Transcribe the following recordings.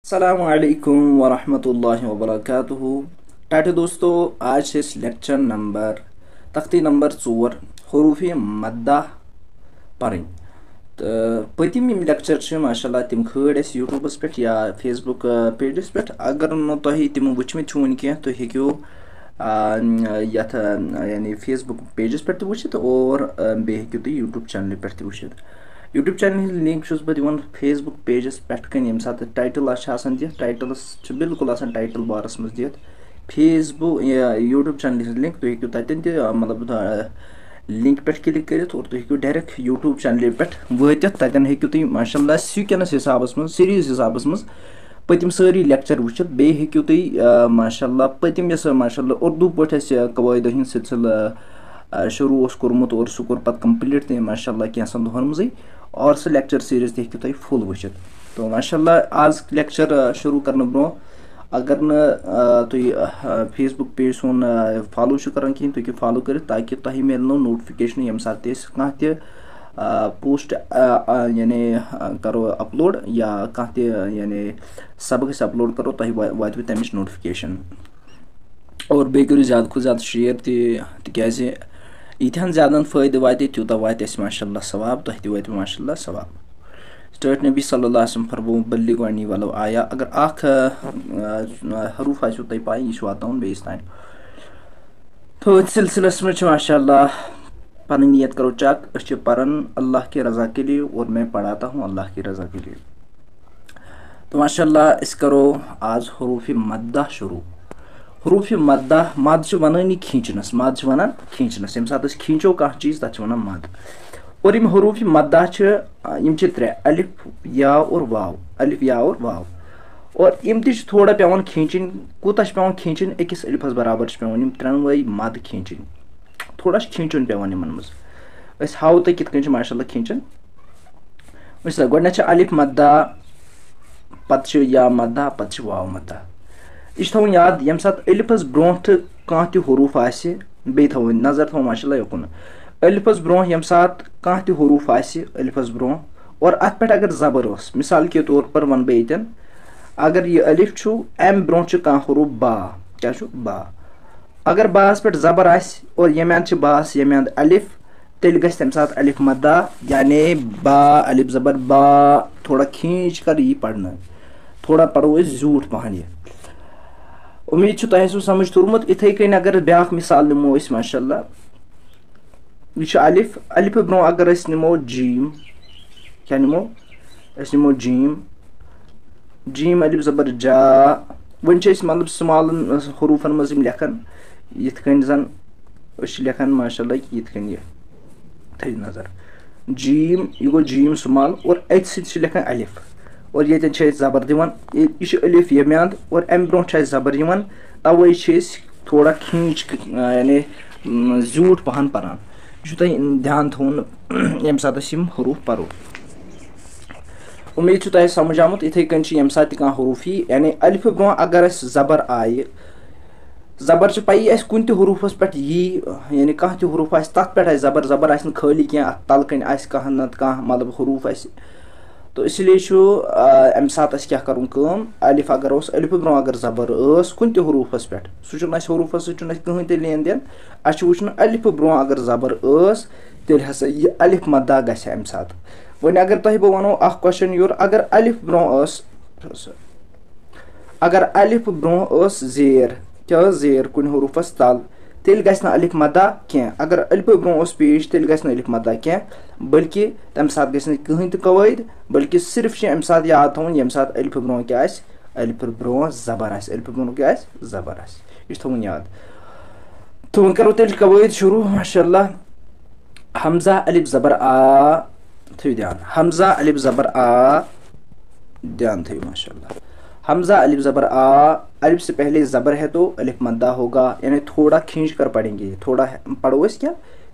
अस्सलामुअलैकुम वरहमतुल्लाहि वबरकातुहू। टाटे दोस्तों, आज से लेक्चर नंबर तख्ती नंबर 4 हरूफी मद्दा पढ़ तो पतिम यम लेक्चर माशाल्लाह तिम खड़ यूट्यूबस पे या फेसबुक पेजस पे। अगर न तुम तिम वुचमित वन कह तुम हेको यथ यानी फेसबुक पेजस पे वुचित और बे हेको तुम यूट्यूब चैनल पे वुचित। यूट्यूब चैनल लिंक बह दिवान फेसबुक पेजस पे ये सात टाइटल दिख टाइटलस बिल्कुल टाइटल बारस मज दिख फेसबुक यूट्यूब चैनल लिंक तुम हेको तन मतलब लिंक पे क्लिक कर और तुम हेको डायरेक्ट यूट्यूब चैनल पे वत तन हेको तुम माशाल्लाह सीक्वेंस हिसाब मज सीरीज हिसाब मज पतिम सारी लेक्चर वुचित बे हेको तुम माशाल्लाह पतिम माशाल्लाह उर्दू पे कवायद हिंद सिलसिल शुरू कोर्मुत और सह कोर पत कंप्लीट तम माशाल्लाह कैंसन दोहन मज और सह लेक्चर सीरीज हेको तुम फुल वुचित। तो माशाल्लाह आज लेक्चर शुरू करने ब्रो अगर न तुम फेसबुक पेज सोन फॉलो कर कहीं तुम फॉलो कर ताकि तुम मिलनो नोटिफिकेशन यम सात पोस्ट यानी करो अपलोड या कह यानी सबक अपलोड करो तुम वात तमिच नोटिफिकेशन और बे करो ज़्यादा खुद ज़्यादा शेयर तिकाज यीतहन ज़्यादा फ़ायदे वात तूता वात माशाल्लाह सवाब तुह ति वात माशाल्लाह सवाब। स्टेट नबी सल्लल्लाहु अलैहि वसल्लम फरमो बल्लिगु अन्नी वलो आया अगर अख हरूफ आसो तुह पाई यह वातान बेस तान। तो सिलसिलस में माशाल्लाह पनी नीयत करो चक पढ़न अल्लाह के रज़ा के लिए और मैं पढ़ाता हूँ अल्लाह की रज़ा के लिए। तो माशाल्लाह इस करो आज हरूफ मद्दा शुरू। हरूफ मद्दा मद वन खींचनस मद वन खींचनस यम सात खींचो कह चीज तथ वन मद और यम हरूफ मद्दा त्रे अलिफ या और वाव अलिफ या और वाव और यम थोड़ा पेवान खींचन कूता पेवान खींचन अकिस अलिफस बराबर पेवान त्रेनवे मद खींचन थोड़ा खींचन पेवान यमन मज हाव तुम कित माशाल्लाह खींचन गोडन अलिफ मद्दा पत या मद्दा पत वाव मद्दा यह थवन याद यम सात अलिफस ब्रोह कह हरूफ बे थो नजर थो माशाल्लाह यकुन अलिफस ब्रोह यम सात कह हरूफ अलिफस ब्रोह और अत पे अगर जबर मिसाल के तौर पर वन बन अगर यह अलिफ अम ब्रोह कह हरूफ बा क्या बा अगर बास पे जबर और यम बास यम अलिफ तेल गस तम सात अलिफ मद्दा यानी बा अलिफ जबर बा थोड़ा खींच कर यह पढ़ना थोड़ा पढ़ो झूठ पहन यह उम्मीद तुम समझ तुरमुत इथे कन अगर ब्याक मिसाल निमो माशाल्लाह यह अलिफ अलिफ ब्रो अगर निमो जीम क्या निमो जीम जीम अलिफ जबर जा वन मतलब स्मॉल हरूफन मज लेखन यथ कन जन लेखन माशाल्लाह यथ कन थे नजर जीम यह गो जीम स्मॉल और अत सत लेखन अलिफ और ये जबर दिवान यह अलिफ यम्यांद और अम ब्रोह जबर दिवान तवे थोड़ा खींच यानी झूठ पहन परान यह ध्यान थोन यम सात हरूफ परो। उम्मीद तुम समझ आमुत इथे कन यम सात कह हरूफी यानी अलिफ ब्रोह अगर जबर आए जबर पई कुन हरूफस पे यानी कह हरूफ तथ पे जबर जबर खाली क्या तल कन कह नत कह मतलब हरूफ तो इसलिए अम सात क्या करूँ अलिफ अगर अलिफ ब्रोह अगर जबर कुन हरूफस पे सह हरूफस कहें ते लेन देन वुचन अलिफ ब्रोह अगर जबर तेल हसा यह अलिफ मद्दा गस अम सात वन अगर तुह बह वनो क्वेश्चन योर अगर अलिफ ब्रोह जेर क्या जेर कुन हरूफस तल तेल गस अलिफ मद्दा क्या अगर अलिफ ब्रोह पेश तेल गस अलिफ मद्दा क्या बल्कि तम सात गस कहें तो कवायद बल्कि सिर्फ अम सात याद थवन यम सात अलिफ ब्रोह क्या अलिफ ब्रोह जबर अलिफ ब्रोह क्या जबर यह थवन याद। तो वन करो तेल कवायद शुरू माशाल्लाह हमजा अलिफ जबर आ थो ध्यान हमजा अलिफ जबर आ ध्यान थो माशाल्लाह हमजा अलिफ जबर आ अलिफ से पहले जबर है तो अलिफ मद्दा होगा यानी थोड़ा खींच कर पढ़ेंगे थोड़ा पढ़ो क्या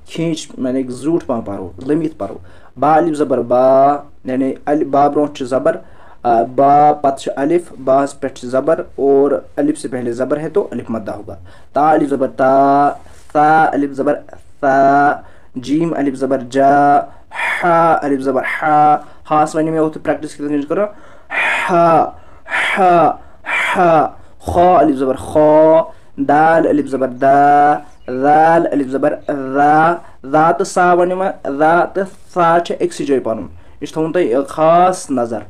खींच मैंने झूठ पा पढ़ो लमित पढ़ो बा अलिफ जबर बा यानी बा ब्रोह जबर बा पत अलिफ बास पे जबर और अलिफ से पहले जबर है तो अलिफ मद्दा होगा। ता अलिफ जबर ता अलिफ जबर ता जीम अलिफ जबर जा हा अलिफ जबर हा हास वन में प्रैक्टिस करो हा ह ख अलिफ ज़बर ख दाल अलिफ ज़बर दा दाल अलिफ ज़बर रा रा तो सा वन रा तो सा अक्स जाय पन यह थोन तुम खास नजर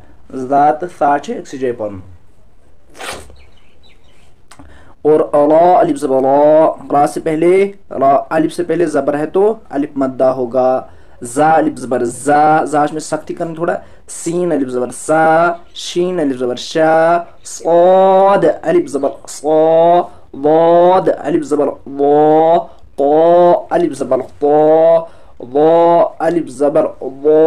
रा तो सा अक्स जाय पन और रा अलिफ ज़बर रा से पहले रा अलिफ से पहले ज़बर है तो अलिफ मद्दा होगा जा अलिफ ज़बर जा जा में सख्ती करनी थोड़ा सीन अलिफ ज़बर सा शीन अलिफ ज़बर शा साद अलिफ ज़बर सा वाद अलिफ ज़बर वा ता अलिफ ज़बर ता वा अलिफ ज़बर वा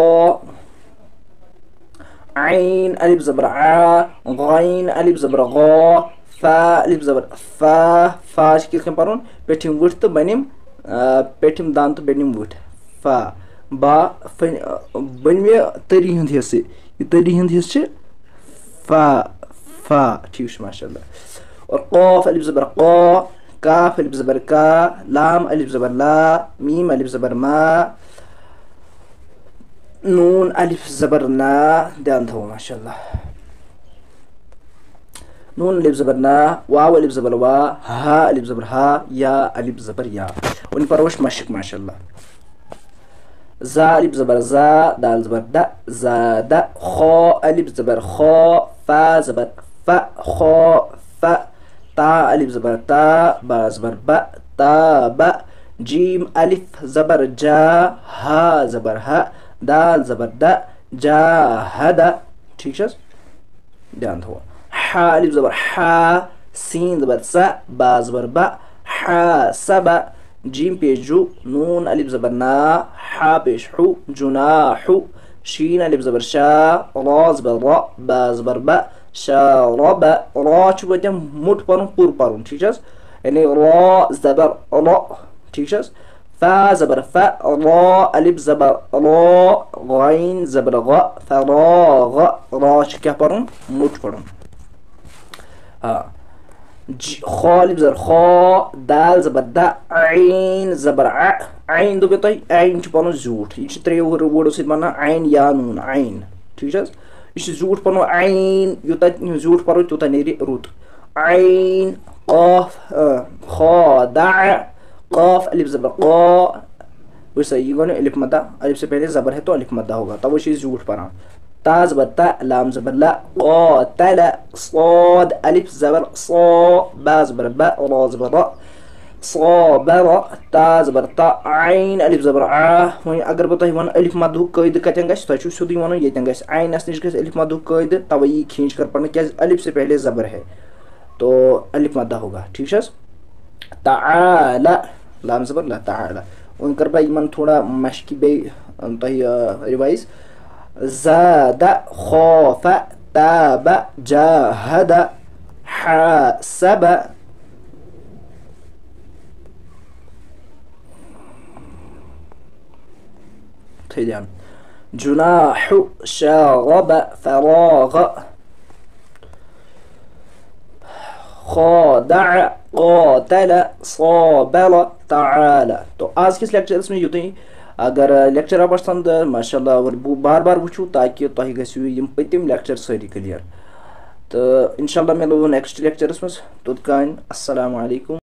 आइन अलिफ ज़बर आ गाइन अलिफ ज़बर गा फा अलिफ ज़बर फा फा किस पन पेठिम वुट तो बनिम पेठिम दान तो बनिम वुट फा बा बनमे तरी हंद हिस्से यह तरी हंद हिस्से फा फा ठीक माशाल्लाह और क़ाफ अलिफ ज़बर क़ा काफ अलिफ ज़बर का लाम अलिफ ज़बर ला मीम अलिफ ज़बर मा नून अलिफ ज़बर ना ध्यान दो माशाल्लाह नून अलिफ ज़बर ना वाव अलिफ ज़बर वा हा अलिफ ज़बर हा या अलिफ ज़बर या उन परवश मशक माशाल्लाह जा अलिफ ज़बर जा दाल ज़बर दा जा दा ख अलिफ ज़बर ख फा ज़बर फा ख फा ता अलिफ ज़बर ता बा ज़बर बा ता बा जीम अलिफ ज़बर जा हा ज़बर हा दाल ज़बर दा जा हदा ठीक है ध्यान दो हा अलिफ ज़बर हा सीन ज़बर सा बा ज़बर बा हा सबा जीम पेश जू नून अलिफ ज़बर ना हा पेश हु जुनाहु शीन अलिफ ज़बर शा रा ज़बर रा बा ज़बर बा शारब रा वतम मुठ पन पुर पन ठीक है यानी रा ज़बर रा ठीक है फा ज़बर फा रा अलिफ ज़बर रा गाइन ज़बर गा फराग रा क्या पन मुठ पन हाँ ख अलिफ ज़बर ख दाल ज़बर दा आइन ज़बर आ आइन दो तुम आइन पन झूठ यह त्रो वर्डो सत बना आइन या नून आइन ठीक है यह झूठ पनो आइन यूत झूठ परो तूत नेरि रुत आइन क़ाफ ख दा क़ाफ अलिफ ज़बर क़ा वैसा ये गो अलिफ मद्दा अलिफ से पहले ज़बर है तो अलिफ मद्दा होगा तब वो झूठ पढ़ा ता ज़बर ता लाम ज़बर ला क़ातल साद अलिफ ज़बर सा बा ज़बर बा रा ज़बर रा साबर ता ज़बर ता आइन अलिफ ज़बर आ वही अगर बह वन अलिफ मद्दु कयद कतन गस तुम सुधी वन ये गस आइनस नश गस अलिफ मद्दु कयद तवे ये खींच कर पढ़ना क्या अलिफ से पहले ज़बर है तो अलिफ मद्दा होगा ठीक है ताला लाम ज़बर ला ताला वन कर बह थोड़ा मशकी बे रिवाइज ज़ादा खौफ ताब जाहद हासब ध्यान जुनाहु शरब फराग खादअ क़ातल साबर तआला। तो आज के लेक्चरस में यूत अगर लेक्चर आप पसंद माशाल्लाह और बार बार वुचू ताकि तुम गो पतिम लेक्चर सारी क्लियर तो इंशाल्लाह मिलो नेक्स्ट लेक्चरस में तोत कान अस्सलामु अलैकुम।